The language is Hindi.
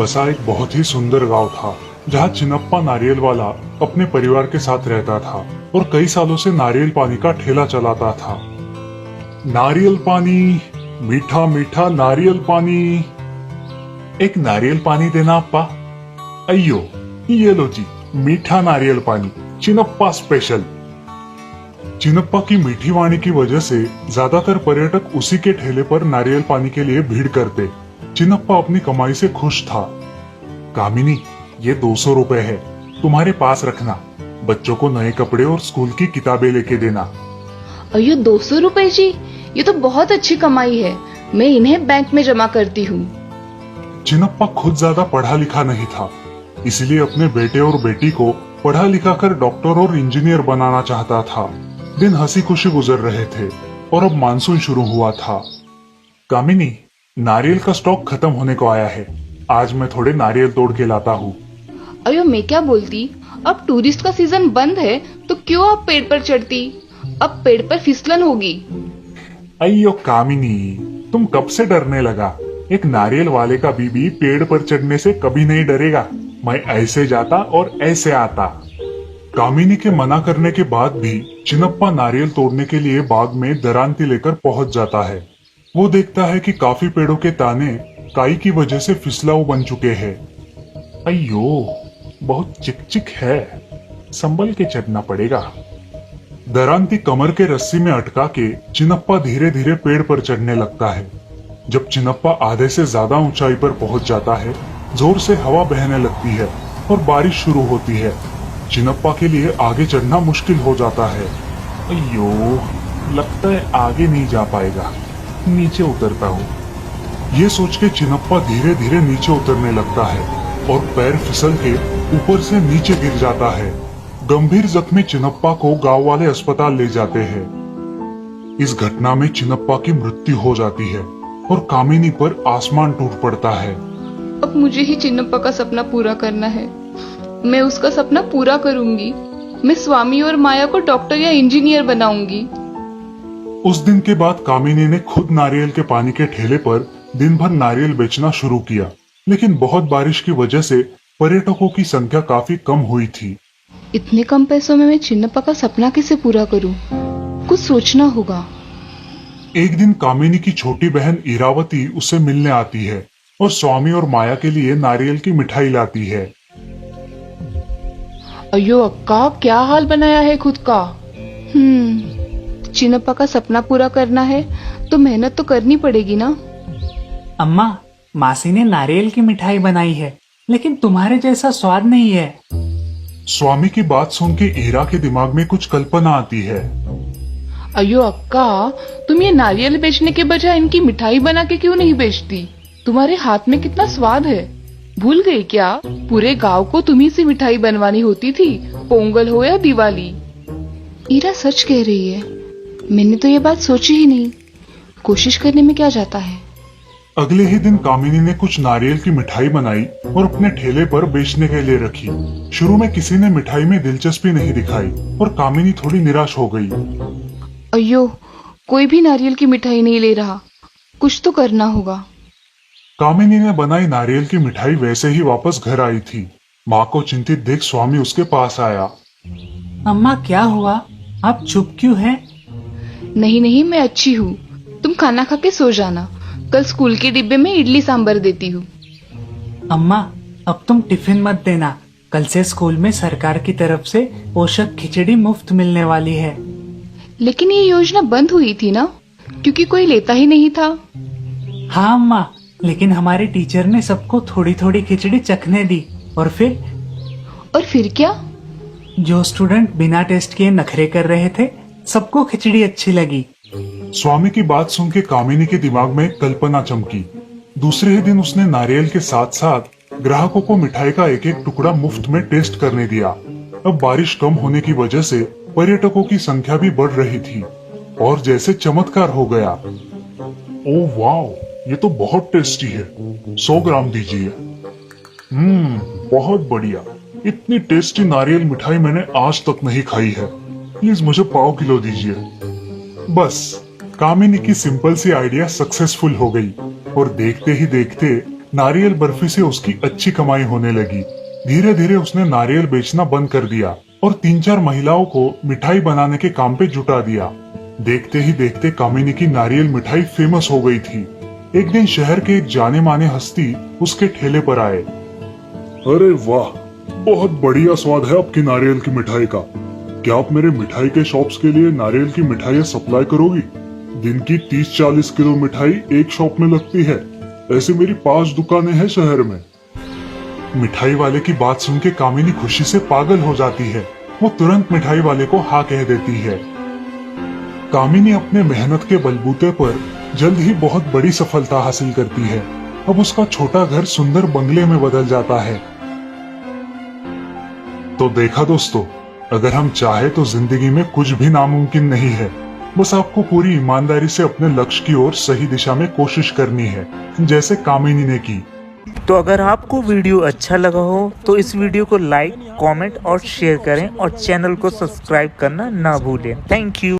बसा एक बहुत ही सुंदर गांव था जहां चिनप्पा नारियल वाला अपने परिवार के साथ रहता था और कई सालों से नारियल पानी का ठेला चलाता था। नारियल पानी, मीठा मीठा नारियल पानी। एक नारियल पानी देना अप्पा। अयो, ये लो जी, मीठा नारियल पानी, चिनप्पा स्पेशल। चिनप्पा की मीठी वाणी की वजह से ज्यादातर पर्यटक उसी के ठेले पर नारियल पानी के लिए भीड़ करते। चिनप्पा अपनी कमाई से खुश था। कामिनी, ये 200 रुपए है, तुम्हारे पास रखना। बच्चों को नए कपड़े और स्कूल की किताबें लेके देना। अयो 200 रुपए जी, ये तो बहुत अच्छी कमाई है। मैं इन्हें बैंक में जमा करती हूँ। चिनप्पा खुद ज्यादा पढ़ा लिखा नहीं था, इसलिए अपने बेटे और बेटी को पढ़ा लिखा कर डॉक्टर और इंजीनियर बनाना चाहता था। दिन हंसी खुशी गुजर रहे थे और अब मानसून शुरू हुआ था। कामिनी, नारियल का स्टॉक खत्म होने को आया है, आज मैं थोड़े नारियल तोड़ के लाता हूँ। अयो मैं क्या बोलती, अब टूरिस्ट का सीजन बंद है तो क्यों आप पेड़ पर चढ़ती? अब पेड़ पर फिसलन होगी। अयो कामिनी, तुम कब से डरने लगा? एक नारियल वाले का बीबी पेड़ पर चढ़ने से कभी नहीं डरेगा। मैं ऐसे जाता और ऐसे आता। कामिनी के मना करने के बाद भी चिनप्पा नारियल तोड़ने के लिए बाग में दरांती लेकर पहुंच जाता है। वो देखता है कि काफी पेड़ों के ताने काई की वजह से फिसलाऊ बन चुके हैं। अयो, बहुत चिकचिक है, संभल के चढ़ना पड़ेगा। दरांती कमर के रस्सी में अटका के चिनप्पा धीरे धीरे पेड़ पर चढ़ने लगता है। जब चिनप्पा आधे से ज्यादा ऊंचाई पर पहुंच जाता है, जोर से हवा बहने लगती है और बारिश शुरू होती है। चिनप्पा के लिए आगे चढ़ना मुश्किल हो जाता है। अयो, लगता है आगे नहीं जा पाएगा, नीचे उतरता हूँ। ये सोच के चिनप्पा धीरे धीरे नीचे उतरने लगता है और पैर फिसल के ऊपर से नीचे गिर जाता है। गंभीर जख्मी चिनप्पा को गांव वाले अस्पताल ले जाते हैं। इस घटना में चिनप्पा की मृत्यु हो जाती है और कामिनी पर आसमान टूट पड़ता है। अब मुझे ही चिन्नप्पा का सपना पूरा करना है। मैं उसका सपना पूरा करूंगी। मैं स्वामी और माया को डॉक्टर या इंजीनियर बनाऊंगी। उस दिन के बाद कामिनी ने खुद नारियल के पानी के ठेले पर दिन भर नारियल बेचना शुरू किया, लेकिन बहुत बारिश की वजह से पर्यटकों की संख्या काफी कम हुई थी। इतने कम पैसों में मैं चिन्नप्पा का सपना कैसे पूरा करूं? कुछ सोचना होगा। एक दिन कामिनी की छोटी बहन इरावती उससे मिलने आती है और स्वामी और माया के लिए नारियल की मिठाई लाती है। अयो अक्का, क्या हाल बनाया है खुद का। चिन्नप्पा का सपना पूरा करना है तो मेहनत तो करनी पड़ेगी ना। अम्मा, मासी ने नारियल की मिठाई बनाई है, लेकिन तुम्हारे जैसा स्वाद नहीं है। स्वामी की बात सुन के ईरा के दिमाग में कुछ कल्पना आती है। अयो अक्का, तुम ये नारियल बेचने के बजाय इनकी मिठाई बना के क्यों नहीं बेचती? तुम्हारे हाथ में कितना स्वाद है। भूल गई क्या? पूरे गांव को तुम्ही से मिठाई बनवानी होती थी, पोंगल हो या दिवाली। ईरा सच कह रही है, मैंने तो ये बात सोची ही नहीं। कोशिश करने में क्या जाता है। अगले ही दिन कामिनी ने कुछ नारियल की मिठाई बनाई और अपने ठेले पर बेचने के लिए रखी। शुरू में किसी ने मिठाई में दिलचस्पी नहीं दिखाई और कामिनी थोड़ी निराश हो गई। अयो, कोई भी नारियल की मिठाई नहीं ले रहा, कुछ तो करना होगा। कामिनी ने बनाई नारियल की मिठाई वैसे ही वापस घर आई थी। माँ को चिंतित देख स्वामी उसके पास आया। अम्मा, क्या हुआ? आप चुप क्यों हैं? नहीं नहीं, मैं अच्छी हूँ। तुम खाना खा के सो जाना। कल स्कूल के डिब्बे में इडली सांभर देती हूँ। अम्मा, अब तुम टिफिन मत देना। कल से स्कूल में सरकार की तरफ से पोषक खिचड़ी मुफ्त मिलने वाली है। लेकिन ये योजना बंद हुई थी ना, क्योंकि कोई लेता ही नहीं था। हाँ अम्मा, लेकिन हमारे टीचर ने सबको थोड़ी थोड़ी खिचड़ी चखने दी और फिर क्या? जो स्टूडेंट बिना टेस्ट किए नखरे कर रहे थे, सबको खिचड़ी अच्छी लगी। स्वामी की बात सुन के कामिनी के दिमाग में कल्पना चमकी। दूसरे ही दिन उसने नारियल के साथ साथ ग्राहकों को मिठाई का एक एक टुकड़ा मुफ्त में टेस्ट करने दिया। अब बारिश कम होने की वजह से पर्यटकों की संख्या भी बढ़ रही थी और जैसे चमत्कार हो गया। ओह वाह, ये तो बहुत टेस्टी है, 100 ग्राम दीजिए। बहुत बढ़िया, इतनी टेस्टी नारियल मिठाई मैंने आज तक नहीं खाई है, प्लीज मुझे पाव किलो दीजिए। बस, कामिनी की सिंपल सी आइडिया सक्सेसफुल हो गई और देखते ही देखते नारियल बर्फी से उसकी अच्छी कमाई होने लगी। धीरे धीरे उसने नारियल बेचना बंद कर दिया और 3-4 महिलाओं को मिठाई बनाने के काम पे जुटा दिया। देखते ही देखते कामिनी की नारियल मिठाई फेमस हो गई थी। एक दिन शहर के एक जाने माने हस्ती उसके ठेले पर आए। अरे वाह, बहुत बढ़िया स्वाद है आपकी नारियल की मिठाई का। क्या आप मेरे मिठाई के शॉप्स के लिए नारियल की मिठाइयाँ सप्लाई करोगी? दिन की 30-40 किलो मिठाई एक शॉप में लगती है। ऐसे मेरी 5 दुकानें हैं शहर में। मिठाई वाले की बात सुन के कामिनी खुशी से पागल हो जाती है। वो तुरंत मिठाई वाले को हाँ कह देती है। कामिनी अपने मेहनत के बलबूते पर जल्द ही बहुत बड़ी सफलता हासिल करती है। अब उसका छोटा घर सुंदर बंगले में बदल जाता है। तो देखा दोस्तों, अगर हम चाहे तो जिंदगी में कुछ भी नामुमकिन नहीं है। बस आपको पूरी ईमानदारी से अपने लक्ष्य की ओर सही दिशा में कोशिश करनी है, जैसे कामिनी ने की। तो अगर आपको वीडियो अच्छा लगा हो तो इस वीडियो को लाइक, कमेंट और शेयर करें और चैनल को सब्सक्राइब करना ना भूलें। Thank you.